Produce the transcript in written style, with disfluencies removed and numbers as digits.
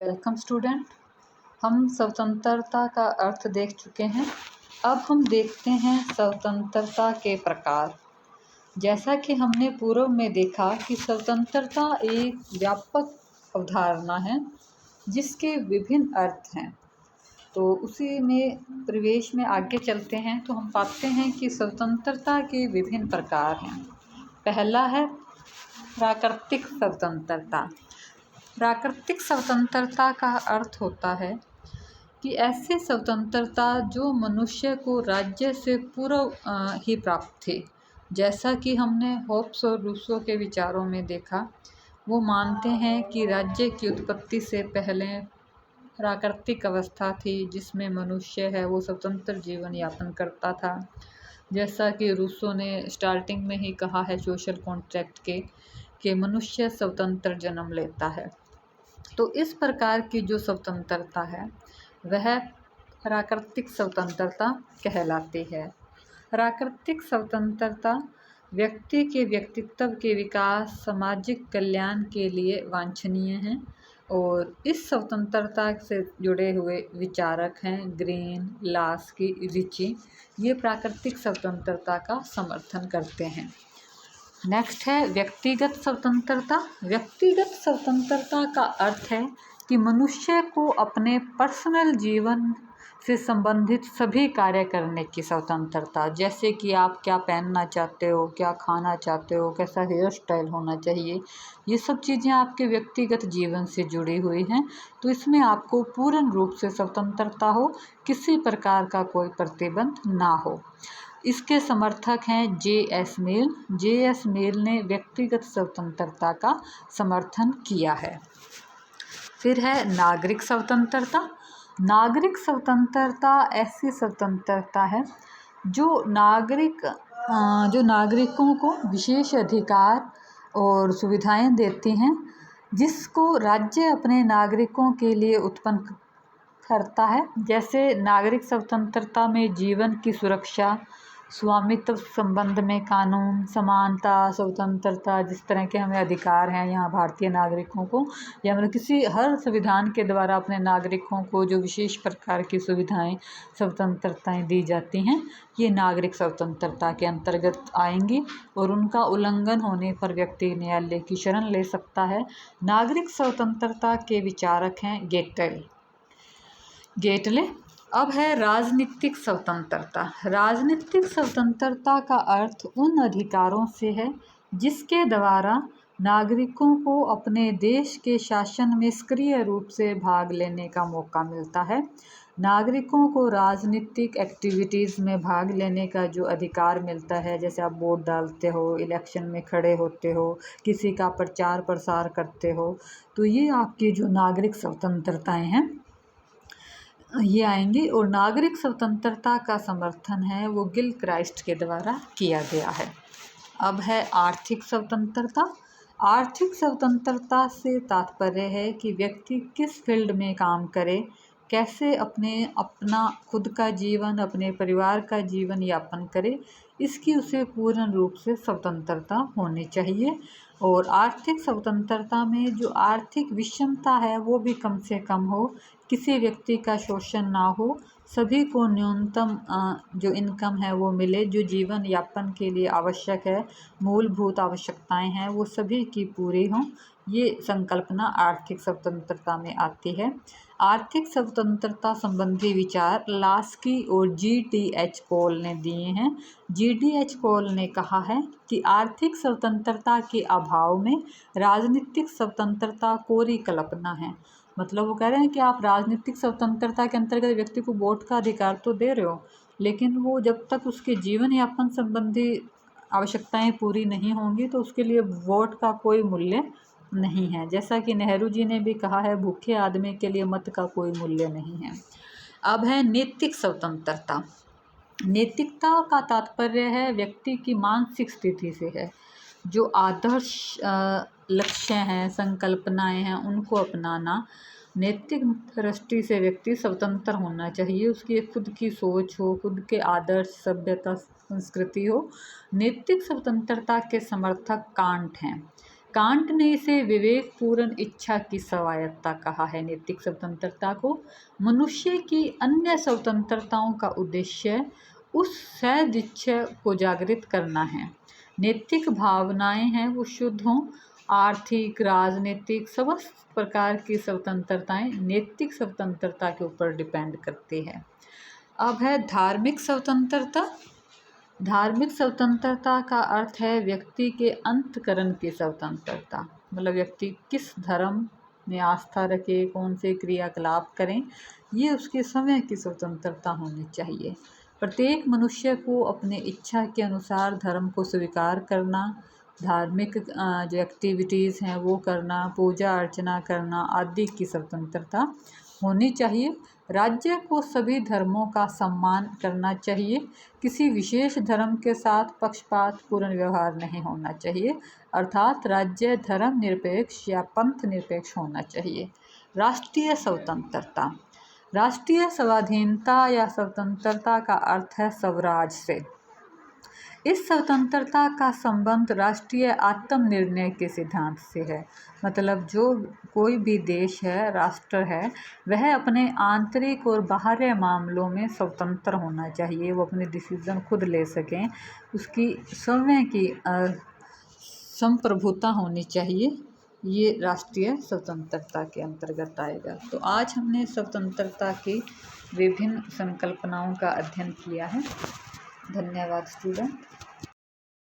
Welcome student. हम स्वतंत्रता का अर्थ देख चुके हैं। अब हम देखते हैं स्वतंत्रता के प्रकार। जैसा कि हमने पूर्व में देखा कि स्वतंत्रता एक व्यापक अवधारणा है जिसके विभिन्न अर्थ हैं। तो उसी में प्रवेश में आगे चलते हैं तो हम पाते हैं कि स्वतंत्रता के विभिन्न प्रकार हैं। पहला है प्राकृतिक स्वतंत्रता। प्राकृतिक स्वतंत्रता का अर्थ होता है कि ऐसी स्वतंत्रता जो मनुष्य को राज्य से पूर्व ही प्राप्त थी। जैसा कि हमने होब्स और रूसो के विचारों में देखा, वो मानते हैं कि राज्य की उत्पत्ति से पहले प्राकृतिक अवस्था थी जिसमें मनुष्य है वो स्वतंत्र जीवन यापन करता था। जैसा कि रूसो ने स्टार्टिंग में ही कहा है सोशल कॉन्ट्रैक्ट के कि मनुष्य स्वतंत्र जन्म लेता है। तो इस प्रकार की जो स्वतंत्रता है वह प्राकृतिक स्वतंत्रता कहलाती है। प्राकृतिक स्वतंत्रता व्यक्ति के व्यक्तित्व के विकास, सामाजिक कल्याण के लिए वांछनीय है और इस स्वतंत्रता से जुड़े हुए विचारक हैं ग्रीन, लास्की, रिची। ये प्राकृतिक स्वतंत्रता का समर्थन करते हैं। नेक्स्ट है व्यक्तिगत स्वतंत्रता। व्यक्तिगत स्वतंत्रता का अर्थ है कि मनुष्य को अपने पर्सनल जीवन से संबंधित सभी कार्य करने की स्वतंत्रता, जैसे कि आप क्या पहनना चाहते हो, क्या खाना चाहते हो, कैसा हेयर स्टाइल होना चाहिए, ये सब चीज़ें आपके व्यक्तिगत जीवन से जुड़ी हुई हैं। तो इसमें आपको पूर्ण रूप से स्वतंत्रता हो, किसी प्रकार का कोई प्रतिबंध ना हो। इसके समर्थक हैं जे.एस. मिल। जे.एस. मिल ने व्यक्तिगत स्वतंत्रता का समर्थन किया है। फिर है नागरिक स्वतंत्रता। नागरिक स्वतंत्रता ऐसी स्वतंत्रता है जो नागरिकों को विशेष अधिकार और सुविधाएं देती हैं जिसको राज्य अपने नागरिकों के लिए उत्पन्न करता है। जैसे नागरिक स्वतंत्रता में जीवन की सुरक्षा, स्वामित्व संबंध में कानून, समानता, स्वतंत्रता, जिस तरह के हमें अधिकार हैं यहाँ भारतीय नागरिकों को, या मतलब किसी हर संविधान के द्वारा अपने नागरिकों को जो विशेष प्रकार की सुविधाएं, स्वतंत्रताएं दी जाती हैं, ये नागरिक स्वतंत्रता के अंतर्गत आएंगी और उनका उल्लंघन होने पर व्यक्ति न्यायालय की शरण ले सकता है। नागरिक स्वतंत्रता के विचारक हैं गेटले। अब है राजनीतिक स्वतंत्रता। राजनीतिक स्वतंत्रता का अर्थ उन अधिकारों से है जिसके द्वारा नागरिकों को अपने देश के शासन में सक्रिय रूप से भाग लेने का मौका मिलता है। नागरिकों को राजनीतिक एक्टिविटीज़ में भाग लेने का जो अधिकार मिलता है, जैसे आप वोट डालते हो, इलेक्शन में खड़े होते हो, किसी का प्रचार प्रसार करते हो, तो ये आपकी जो नागरिक स्वतंत्रताएं हैं ये आएंगी। और नागरिक स्वतंत्रता का समर्थन है वो गिल क्राइस्ट के द्वारा किया गया है। अब है आर्थिक स्वतंत्रता। आर्थिक स्वतंत्रता से तात्पर्य है कि व्यक्ति किस फील्ड में काम करे, कैसे अपना खुद का जीवन, अपने परिवार का जीवन यापन करे, इसकी उसे पूर्ण रूप से स्वतंत्रता होनी चाहिए। और आर्थिक स्वतंत्रता में जो आर्थिक विषमता है वो भी कम से कम हो, किसी व्यक्ति का शोषण ना हो, सभी को न्यूनतम जो इनकम है वो मिले, जो जीवन यापन के लिए आवश्यक है, मूलभूत आवश्यकताएं हैं वो सभी की पूरी हों। ये संकल्पना आर्थिक स्वतंत्रता में आती है। आर्थिक स्वतंत्रता संबंधी विचार लास्की और जी.टी.एच. कोल ने दिए हैं। जी.टी.एच. कोल ने कहा है कि आर्थिक स्वतंत्रता के अभाव में राजनीतिक स्वतंत्रता कोरी कल्पना है। मतलब वो कह रहे हैं कि आप राजनीतिक स्वतंत्रता के अंतर्गत व्यक्ति को वोट का अधिकार तो दे रहे हो, लेकिन वो जब तक उसके जीवन यापन संबंधी आवश्यकताएं पूरी नहीं होंगी तो उसके लिए वोट का कोई मूल्य नहीं है। जैसा कि नेहरू जी ने भी कहा है, भूखे आदमी के लिए मत का कोई मूल्य नहीं है। अब है नैतिक स्वतंत्रता। नैतिकता का तात्पर्य है व्यक्ति की मानसिक स्थिति से है, जो आदर्श लक्ष्य हैं, संकल्पनाएं हैं, उनको अपनाना। नैतिक दृष्टि से व्यक्ति स्वतंत्र होना चाहिए, उसकी एक खुद की सोच हो, खुद के आदर्श, सभ्यता, संस्कृति हो। नैतिक स्वतंत्रता के समर्थक कांट हैं। कांट ने इसे विवेकपूर्ण इच्छा की स्वायत्तता कहा है। नैतिक स्वतंत्रता को मनुष्य की अन्य स्वतंत्रताओं का उद्देश्य उस सदिच्छा को जागृत करना है। नैतिक भावनाएं हैं वो शुद्ध हों। आर्थिक, राजनीतिक, समस्त प्रकार की स्वतंत्रताएं नैतिक स्वतंत्रता के ऊपर डिपेंड करती है। अब है धार्मिक स्वतंत्रता। धार्मिक स्वतंत्रता का अर्थ है व्यक्ति के अंतकरण की स्वतंत्रता, मतलब व्यक्ति किस धर्म में आस्था रखे, कौन से क्रियाकलाप करें, ये उसके समय की स्वतंत्रता होनी चाहिए। प्रत्येक मनुष्य को अपने इच्छा के अनुसार धर्म को स्वीकार करना, धार्मिक जो एक्टिविटीज़ हैं वो करना, पूजा अर्चना करना आदि की स्वतंत्रता होनी चाहिए। राज्य को सभी धर्मों का सम्मान करना चाहिए। किसी विशेष धर्म के साथ पक्षपातपूर्ण व्यवहार नहीं होना चाहिए, अर्थात राज्य धर्म निरपेक्ष या पंथ निरपेक्ष होना चाहिए। राष्ट्रीय स्वतंत्रता। राष्ट्रीय स्वाधीनता या स्वतंत्रता का अर्थ है स्वराज से। इस स्वतंत्रता का संबंध राष्ट्रीय आत्मनिर्णय के सिद्धांत से है। मतलब जो कोई भी देश है, राष्ट्र है, वह अपने आंतरिक और बाहरी मामलों में स्वतंत्र होना चाहिए। वो अपने डिसीजन खुद ले सकें, उसकी समय की संप्रभुता होनी चाहिए। ये राष्ट्रीय स्वतंत्रता के अंतर्गत आएगा। तो आज हमने स्वतंत्रता की विभिन्न संकल्पनाओं का अध्ययन किया है। धन्यवाद स्टूडेंट।